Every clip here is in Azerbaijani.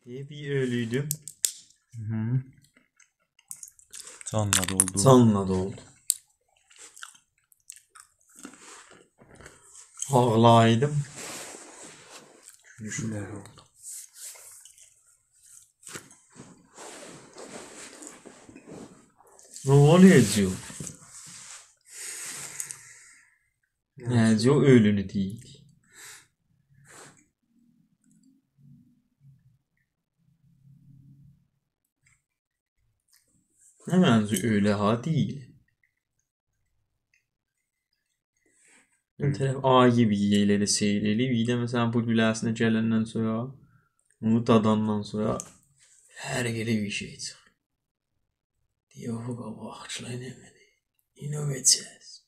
diye bir ölüydüm. Hı. Canla doldu. Canla doldu. Ağlaydım. Gülüşler oldu. Ne oluyor diyor. Ne diyor ölünü değil. Hemen öyle ha değil. Bir taraf A gibi yerleri seyreli. Bir de mesela bu bilasına gelenden sonra onu dadandan sonra her gele bir şey çıkıyor. Diyor bu ağaçlar ne İnovasyaz.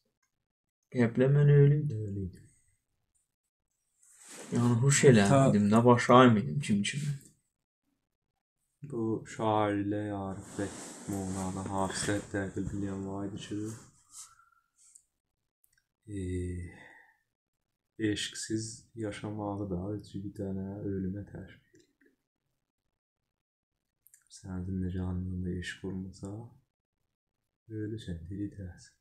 Geplemen öyleydi. Yani hoş eğlenmedim. Ne başarmaydım çünkü. Bu şairle Arif Bey Moğlana hafizette bilen vardı çünkü. Eşksiz yaşamağı da özü bir tane ölüme təşbih edir. Sənin də canında eşq olmasa, ölürsən, diri deyəsən.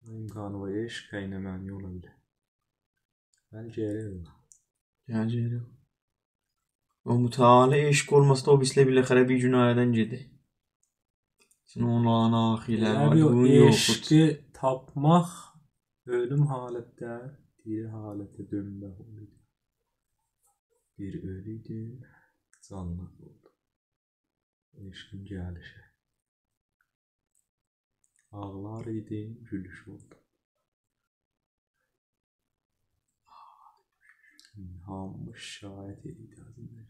İmkanı var, eşq qaynamani ola bilər. Bəlkə elə olur. Yani öyle. O müteala eşk olması da o bisle bile kare bir günaheden cedi. Sen onun ahiler var. Bunun Eşqi tapmaq ölüm halətdə, diri halətə dönmək olur. Bir ölüydü, canlı oldu. Eşqin gəlişi. Ağlar idi, gülüş oldu. Hammış şahit idi azından.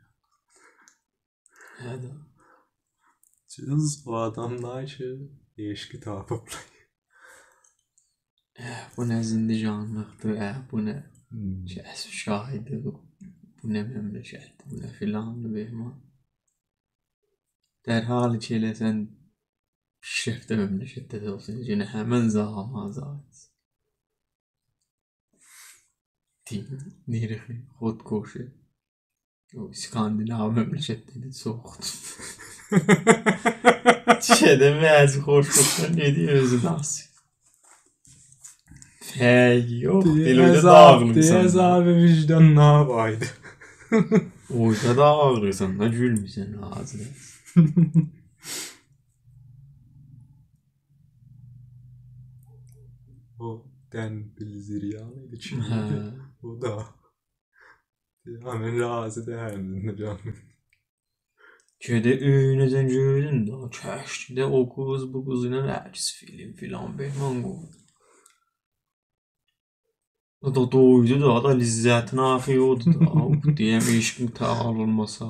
Hadi. Cız o adamlar ki eşqi tapıblar. Bu ne zindi canlıktı. Bu ne şahidi. Bu ne memleketti. Bu ne filanlı behman. Derhal içeyle sen pişrefte memlekette de olsun. Yine hemen zahmazat. Nerihi, Hodkoşu. O İskandinav memleketleri soğuktu. Şeyde mezi hoşluktan ne diyoruz nasıl? Hey yok. Diloyda da ağırlık sana. Diyez abi vicdan ne yapaydı? Oyda da ağırlık sana. Gülmüşsen ağzına. O den bilziriyanıydı Çin'de. O da. Hemen razı değerli canım. Köyde öğünecen gördün da. Çeşitde o kız bu kızına herkes film filan behman koydu. O da doydu da lezzetini afiyorddu da. Diyem eşkin taal olmasa.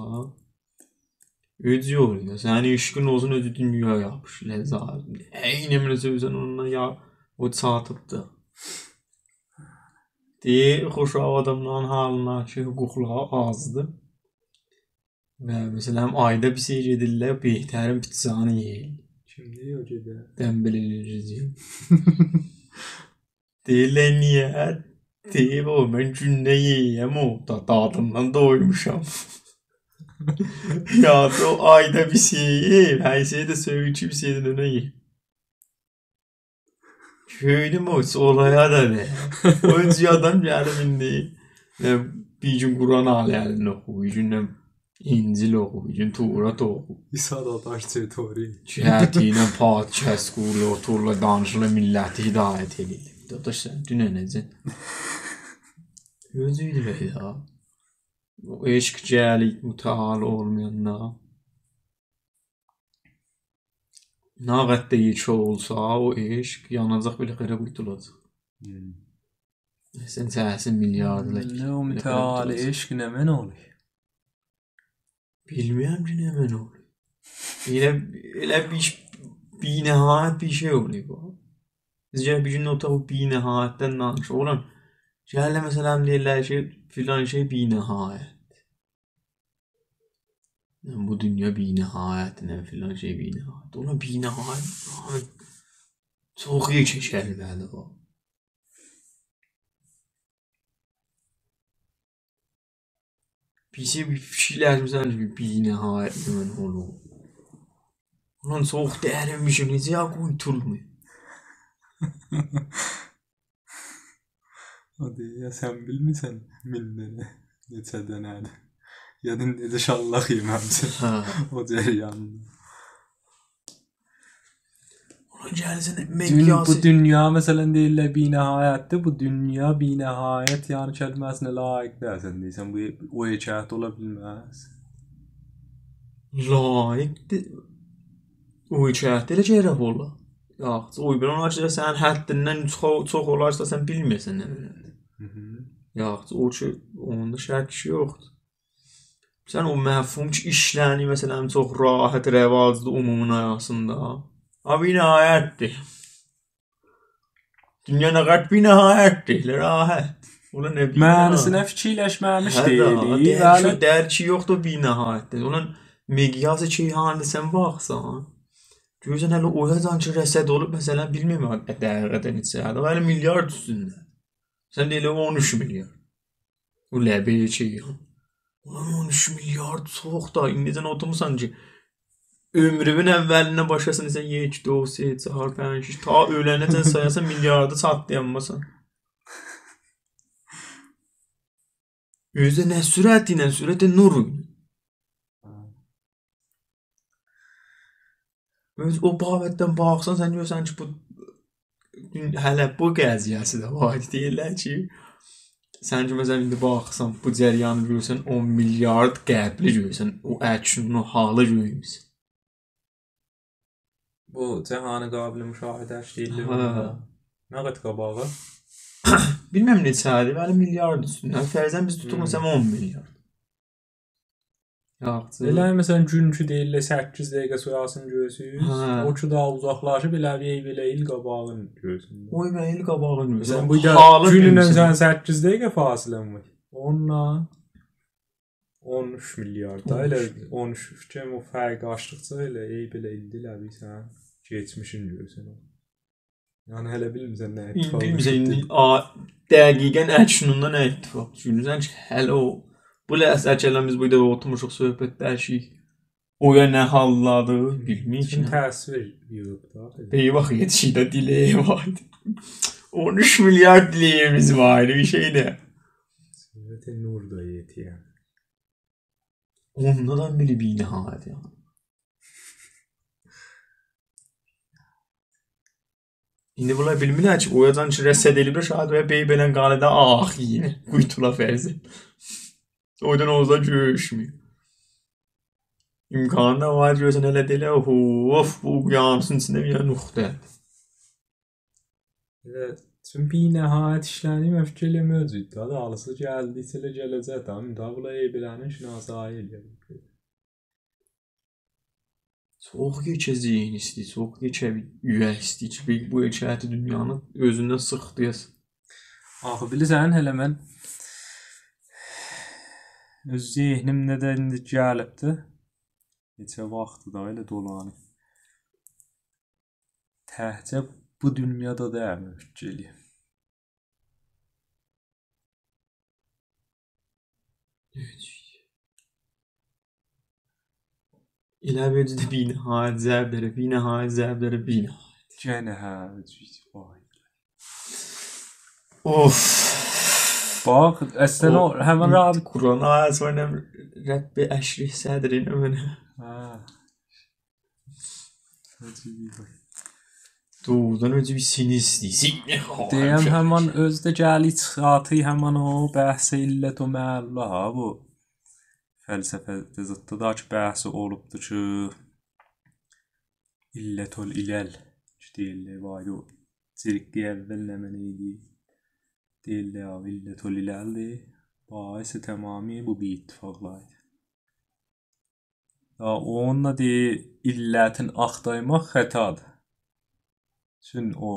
Ödüyor ya. Sen eşkin olsun ödü dünya yapmış. Lezzet. Eynemle sözden onunla ya. O satıp da. Diye hoş adamların halına ki hukukla azdı. Ve mesela hem ayda bir seyir edildi. Behterin pizzanı yiyelim. Şimdi o cede. Dembelelerici. Değil niye? Değil o ben cünde yiyem o da tadından doymuşam. Ya o ayda bir şey her şeyi de söğüçü bir şeyden öne ye. Köyde mi olsa olaya da ne? Oyuncu adam gelmindi. Bir gün Kur'an alayalını oku, bir gün İncil oku, bir gün Tuğrat oku. İsa da taş teritori. Cihetiyle padişah skulu oturla danışla milleti hidayet edilir. Da sen düneneceksin. Özüydü be ya. O eşk cəlik müteal olmayanlar. Ne kadar yeçi olsa o eşk yanacaq belə qərə quytulacaq. Sen səhəsin milyardlıq. Ne o müteali eşq ne men oluyor? Bilmiyorum ki ne men oluyor. Elə bir nihayet bir şey oluyor bu. Sizce bir gün o tabi bir nihayetten danış. Oğlum Cəhəllə məsələn deyirlər ki filan şey bir nihayet. Yani bu dünya bir nihayet ne filan şey bir nihayet. Oğlum bir nihayet. Çok iyi çeşerlerdi o. Bizi bir şeyler mesela bir nihayet hemen olur. Ulan soğuk derinmişsiniz ya kuytulmuyor. Hadi ya sen bilmiyorsan millene geçe dönerdi. Yadın dedi şallah yememsin. Ha. O cereyanında. Ulan gelsin Bu medyası. dünya mesela değil bir nihayetti. Bu dünya bir nihayet yani kelimesine layık dersen değilsen bu o hikayet olabilmez. Layık. O hikayette de cerrah ola. Ya, o bir onlarca sen haddinden çok olarsa sen bilmiyorsun ne önemli. Ya, o şey, onda şək yoxdur. Sən o məfhum ki, işləni məsələn çox rahat, rəvaclı umumun hayatında. Abi nihayətdir. Dünya nə qədər bir nihayətdir, rahat. Ulan nə bileyim. Mənasına fikirləşməmiş deyilik. Bəli, dərki yoxdur bir nihayətdir. Ulan miqyası ki, hanı sən baxsan. Görürsən hələ o yazan ki, rəsəd olub məsələn bilmirəm dəqiqədə neçədir. Hələ milyard üstündə. Sən deyilə 13 milyar. O ləbəyə şey ya. Ulan 13 milyar çox da. İndicən oturmuşsan ki, ömrümün əvvəlinə başlasın sən 2, 4, 3, 4, 5, 6, ta ölənəcən sayasan milyardı çatlayanmasan. Özü nə sürəti ilə sürəti nur. Öz o babətdən baxsan sən görsən ki, bu hələ bu qəziyyəsi də var deyirlər ki, sən ki məsələn indi baxsan bu cəryanı görsən 10 milyard qəbli görsən, o əkşunun o halı görürsən. Bu cəhanı qabil müşahidəş deyilir. Nə qədər qabağı? Bilməm neçədir, bəli milyard üstündə. Fərzən biz tutuq məsələn 10 milyard. Yaxşı. Elə məsələn günkü deyirlər 8 dəqiqə soyasını görürsüz. O ki daha uzaqlaşıb elə il qabağını görürsün. O il qabağını görürsən. Bu da günündən sən 8 dəqiqə fasilən var. Onunla 13 milyard da elə 13 kim o fərq açdıqca elə belə ildilə bir sən keçmişin görürsən. Yəni hələ bilmirsən nə ittifaq. Bilmirsən dəqiqən əkşunundan nə ittifaq. Düşünürsən ki, hələ o bu ləhzəcələr biz burada oturmuşuq söhbətləşik. Oya nə halladı bilməyik. Kim təsvir yığıb da. Bey bax yetişikdə dileyi vardı. 13 milyar dileyimiz vardı bir şeydə. Söhbəti nur da yetiyor. Ondan biri bir nihayət ya. İndi bunlar bilmirlər ki, oyadan ki, rəsəd eliblər, şahid və bey belən qalədə yine, quytula fərzi. Oydan oğuzda görüşmüyor. İmkanı da var, görsən elə deyilə, of, bu uyanısın içində bir nuxtə. Tüm bir nəhayət işləni məfkələ mövcud da, alısı gəldiysə elə gələcək da, müdavıla eybilənin şinasayı eləyək. Çox keçəcəyin istəyir, çox ürək istəyir ki, bu hekayəti dünyanı özündən sıxdıyasın. Axı bilirsən, hələ mən öz zehnimdə də indi gəlibdir. Neçə vaxtı da elə dolanır. Təhcə bu dünyada da əməkçiliyi. Evet. İlə vəcdə bir nəhayət zərbləri, bir nəhayət zərbləri, bir nəhayət. Gənə vay. Of. Bax, əslən o həmən Rabbi Quran ayəsi var nə Rəbbi əşrih sədrin ömənə. Doğrudan öncə bir seni istəyir. Deyəm həmən özdə gəli çıxatı həmən o bəhsə illət o məlullah ha bu. Fəlsəfədə zıttı da ki, bəhsi olubdur ki, illətol iləl deyirlər, vay o cirqi əvvəl nə mənə idi, deyirlər, illətol iləldir, baisi təmami bu bir ittifaqlaydı. Onunla deyir, illətin axtaymaq xətadır. Çünki o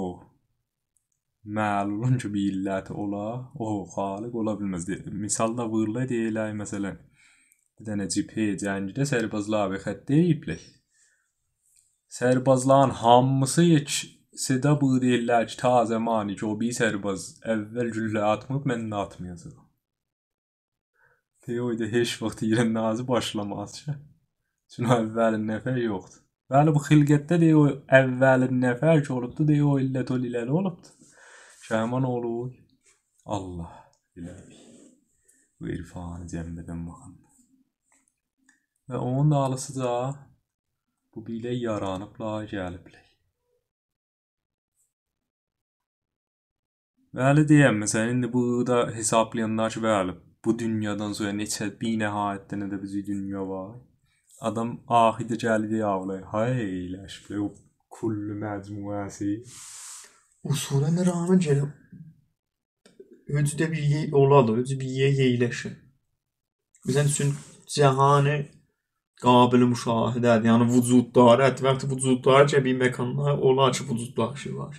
məlulun ki, bir illəti ola, o xaliq ola bilməz. Misal da vurla deyirlər, məsələn, bir dənə ciphe cəngidə sərbazlar və xət deyiblər. Sərbazların hamısı ikisi bu deyirlər ki, ta zamanı ki, o bir sərbaz əvvəl güllə atmayıb, mən də atmayacaq. Teoyda heç vaxt yerən nazı başlamazdı. Çünki əvvəlin nəfər yoxdur. Bəli bu xilqətdə deyə o əvvəlin nəfər ki olubdu deyə o illət ol iləli olubdu. Şəhman olur. Allah bilərik. Bu irfanı cəmbədən baxın. Və onun da alısıca bu bilə yaranıblar, gəliblər. Bəli deyəm, məsələn, indi bu da hesaplayanlar ki, bəli, bu dünyadan sonra neçə binəhayətdə nə də bizi dünya var. Adam ahide gəldi avlay. Hayləşblə o kullu məcmuəsi. Usulən rağmen gəlib özü də bir yer oladı, özü bir yer yerləşir. Məsələn üçün cəhanı qabil müşahidədir. Yəni vücudları, ətbəqti vücudları ki bir məkanlar olar ki vücudlaşı var.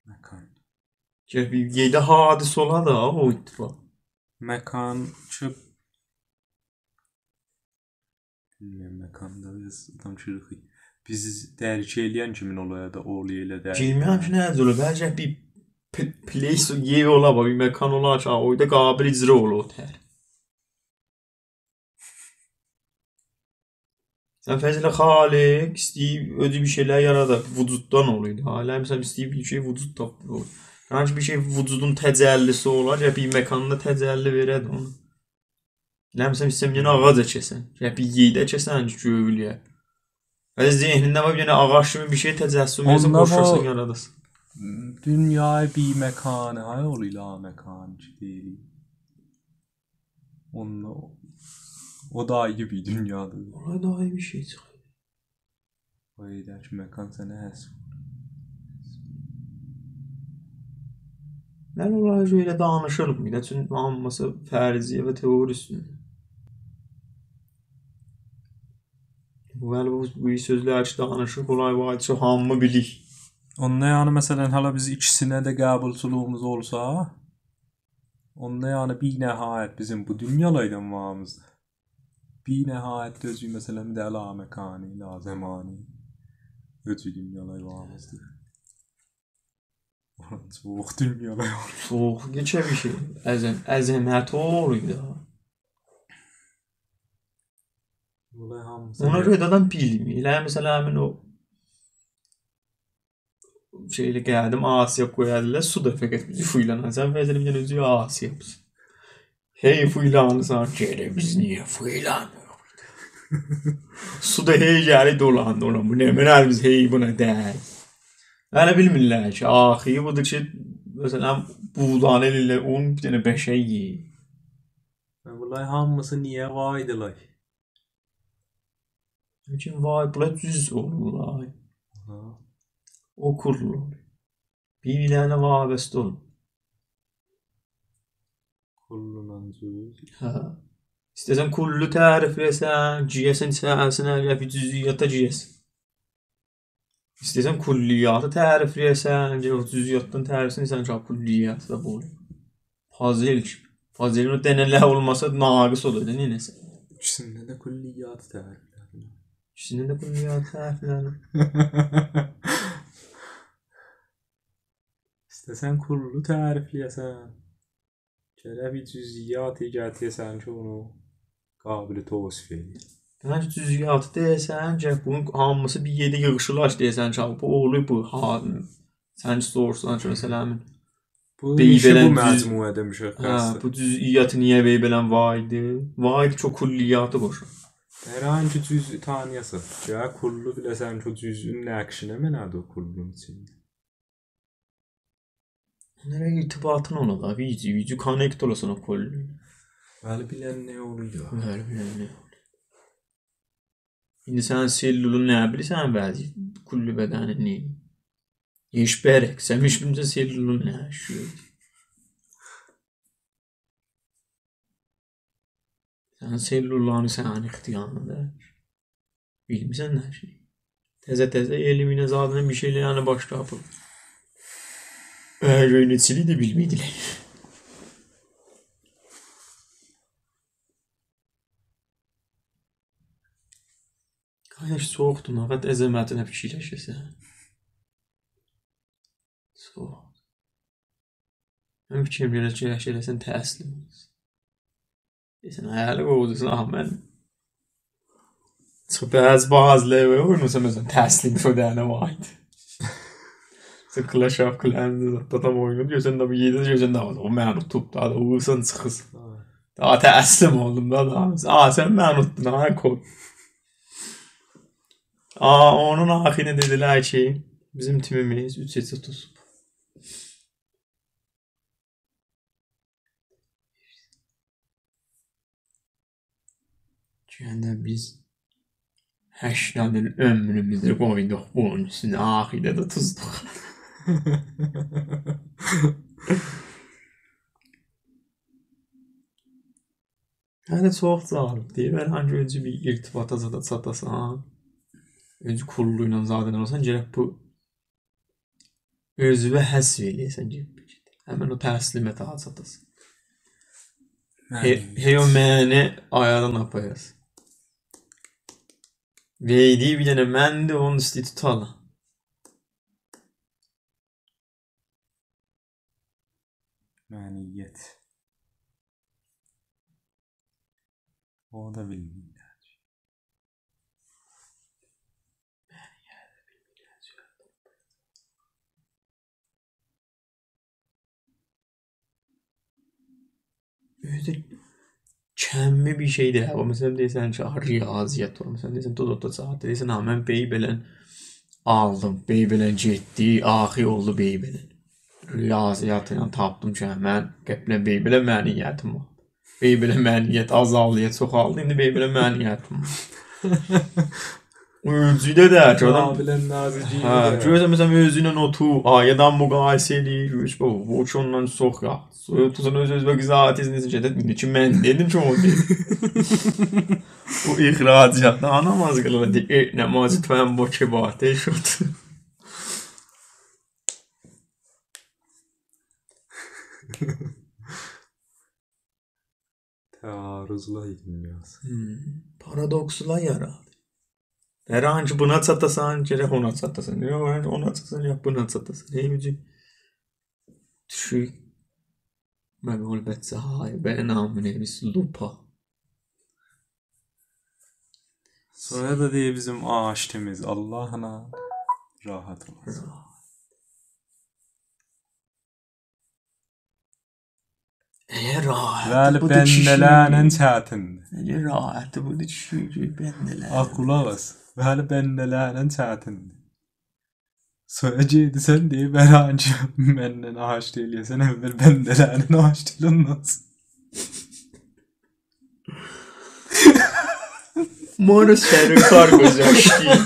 Məkan. Ki bir yerdə hadis olar da o ittifaq. Məkan ki bilmirəm, məkanda biz danışırıq. Biz dərk eləyən kimin olaya da oğlu elə dərk. Bilmirəm ki nə olur. Bəlkə bir place yer olar, bir məkan olar ki, orada qabil icra olur tər. Sən fəzlə xaliq istəyib özü bir şeylər yaradır, vücuddan olur. Hala məsələn istəyib bir şey vücud tapır. Yəni bir şey vücudun təcəllisi olar, ya bir məkanda təcəlli verər onu. Nəmsəm istəyəm yenə ağac əkəsən. Ya bir yerdə əkəsən ki, gövülüyə. Və zehnində var yenə ağac kimi bir şey təcəssüm edəsən, qoşarsan yaradasın. Dünyayı bir məkanı, hay ol ilə məkan ki deyil. Onunla o da ayrı bir dünyadır. Olay da ayrı bir şey çıxır. O yerdəki məkan sənə həsb. Mən olay elə danışırım. Bir də çünki hamısı fərziyyə və teori üstündə. Bəli, bu sözlər ki danışıq, olay var ki, hamı bilir. Onda yəni məsələn hala biz ikisinə də qəbulçuluğumuz olsa, onda yəni bir nəhayət bizim bu dünyalardan varımızdır. Bir nəhayət özü məsələn də la məkani, la zamani özü dünyalar varımızdır. Çox dünyalar var. Çox geçə bir şey. Əzəmət olur da. Ona görə də adam bilmir. Elə məsələn həmin o şeylə gəldim, Asiya qoyardılar, su da fəqət bizi fıylanacaq. Vəzir bir dənə özü Asiya yapsın. Hey fıylanırsan, gələ biz niyə fıylanmıyoruz? Su da hey gəli dolandı ona. Bu nə mənər biz hey buna deyil. Yəni bilmirlər ki, axıyı budur ki, məsələn, buğdanı eləyirlər, onun bir dənə bəşək yiyir. Bunlar hamısı niyə vaydılar? Çünki vay, bunlar düz olurlar. Okurlar. Bir-birlərinə vabəstə olur. Kullunan cüz. Hə. İstəsən kullu tərifləsən, ciyəsən içərisinə, ya bir cüziyyata ciyəsən. İstəsən kulliyyatı tərifləyəsən, o cüziyyatdan tərifləsən, sən ki, kulliyyatı da bu olur. Fazil ki. Fazilin o dənələr olmasa naqis olur, neyləsən? İkisində də kulliyyatı təriflədim. İkisində də kulliyyatı təriflədim. İstəsən kullu tərifləyəsən, gərək bir cüziyyatı gətirəsən ki, onu qabili təvsif edir. Yəni cüziyyatı deyəsən ki, bunun hamısı bir yerdə yığışırlar deyəsən ki, bu olur bu. Sən soruşsan ki, məsələn, bu işi bu məcmuədə müşəxxəsdir. Bu cüziyyatı niyə beybələn vaydı? Vaydı ki, o kulliyyatı boşur. Hər hangi cüz tanıyasın. Ya kullu biləsən ki, o cüzün nəqşinə mənədir o kullun içində. Onlara irtibatın ona da, video connect olasın o kullu. Bəli bilən nə oluyor? Bəli bilən nə oluyor? İndi sən sellulun nə bilirsən bəzi kullu bədənin nə? Heç bərək, sən heç bilmirsən sellulun nə şüur. Sən sellullarını sənin ixtiyarında. Bilmirsən nə şey. Təzə elminə zadına bir şeylə yəni başda yapır. Yöneticilik də bilməydilər. Qardaş, soğuqdur, nəqət əzəmətinə fikirləşəsən. Soğuq. Mən fikrim belə fikirləşəsən təslim olsun. Deyirsən, hələ qoydusun, mən çıxıb bazıları oynasam məsələn, təslim şodənə vaid. Clash of Clans tam oyunu gözün de bir yedi gözün de var. O mən tutub da uğursan çıxız. Daha təslim oldum da. Sən mən unuttun ha kod. Onun axirində dedilər ki, bizim timimiz 3 seçə tutub. Gəndə biz 80 il ömrümüzü qoyduq bunun üstünə, axirdə də tuzduq. Yəni çox cəlb deyil. Hər hangi öncü bir irtibata zada çatasan, öncü kuruluyla zaten olsan, gerək bu özüvə həsv eləyəsən gibi. Həmən o təslimətə çatasın. Hey o məni ayadan apayasın. Verdiği bir tane mən de onun üstü tutalım. Məniyet. O da bilmirlər. Böyle kəmmi bir şey deyil. O məsələn deyirsən ki, riyaziyyat var. Məsələn deyirsən, Dodotda saat deyirsən, mən beybelən aldım, beybelən getdi, axi oldu beybelən. Riyaziyyatla tapdım ki, mən qəblən beybelən məniyyətim var. Beybelən məniyyət azaldıya çoxaldı, indi beybelən məniyyətim var. Özüdə də ki, adam... Bilən nazici. Görürsən, məsələn, özünə notu, ayadan müqayisə edir, bu ki, ondan çox ya. Tuzun öz-özbə qizatizini seçədə ki, mən dedim ki, o deyil. Bu ixracatda anamaz qılır, namazı tüvən bu kibatə şudur. Taarruzla edilmiyor. Paradoksla yaradı. Hər hangi buna çatasan, gerək ona çatasan. Ona çatasan, ya buna çatasan. Eymici düşük məqulbət sahibə namine biz lupa. Sonra da diye bizim ağaçtemiz Allah'ına rahat olasın. Eğer rahat Bəli, bəndələrin çətindir. Eğer rahat bu düşüyor bəndələrin. Aqula bas. Bəli, bəndələrin çətindir. Sonra gedisən deyib, hər hangi məndən ağaç deyiləyəsən, əvvəl bəndələrin ağaç deyil olmaz. Moro sərikar gözəşdi.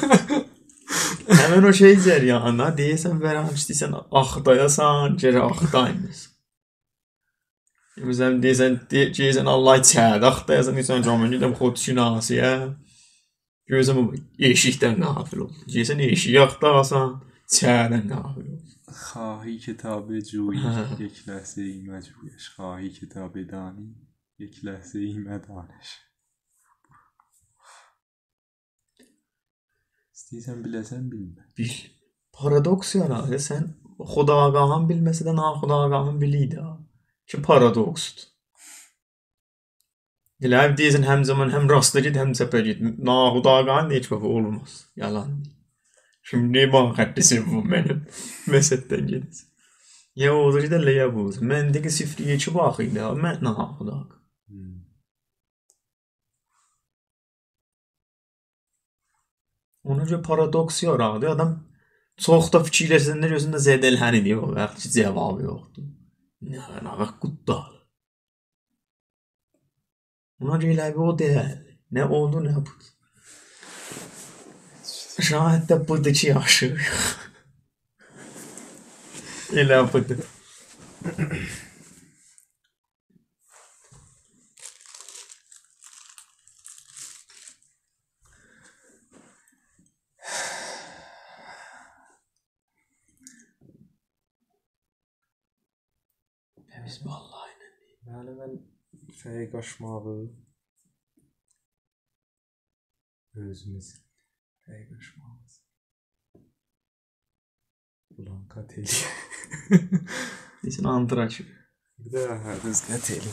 Həmən o şey cəryanına deyəsən, hər hangi deyəsən, axdayasan, geri axdayınız. Məsələn, deyəsən, Allah çəd, axdayasan, deyəsən, camın gedəm xodşinasiyə. Gözəm o eşikdən qafil olur. Deyəsən, eşiyi axdayasan, çədən qafil olur. خواهی کتاب جویی یک لحظه ای مجبورش خواهی کتاب دانی یک لحظه ای مدانش İstəyirsən biləsən bilmə. Bil. Paradoks yaradı. Sən xudagahın bilməsə də naxudagahın biliydi. Ki paradoksdur. Elə deyəsən həm zaman həm rastla git, həm çəpə git. Naxudagahın heç vaxt olmaz. Yalan deyil. Şimdi bana xəttisi bu mənim. Məsəddən gedəsən. Ya olur ki, də ya bu. Məndəki sifriyə ki baxıydı. Mən naxudag. Ona görə paradoks yaradı. Adam çox da fikirləşəndə gözündə zədəlhən edir. O vaxt ki, cavabı yoxdur. Nə vaxt qutlar. Ona görə o deyil. Nə oldu, nə bu. Şahid də budur ki, yaşıyor. Elə budur. Biz vallahi ilə. Yəni mən şeyə qaşmağı özümüz şeyə qaşmağımız. Ulan qateli. Deyəsən antraç. Bir də düz qateli.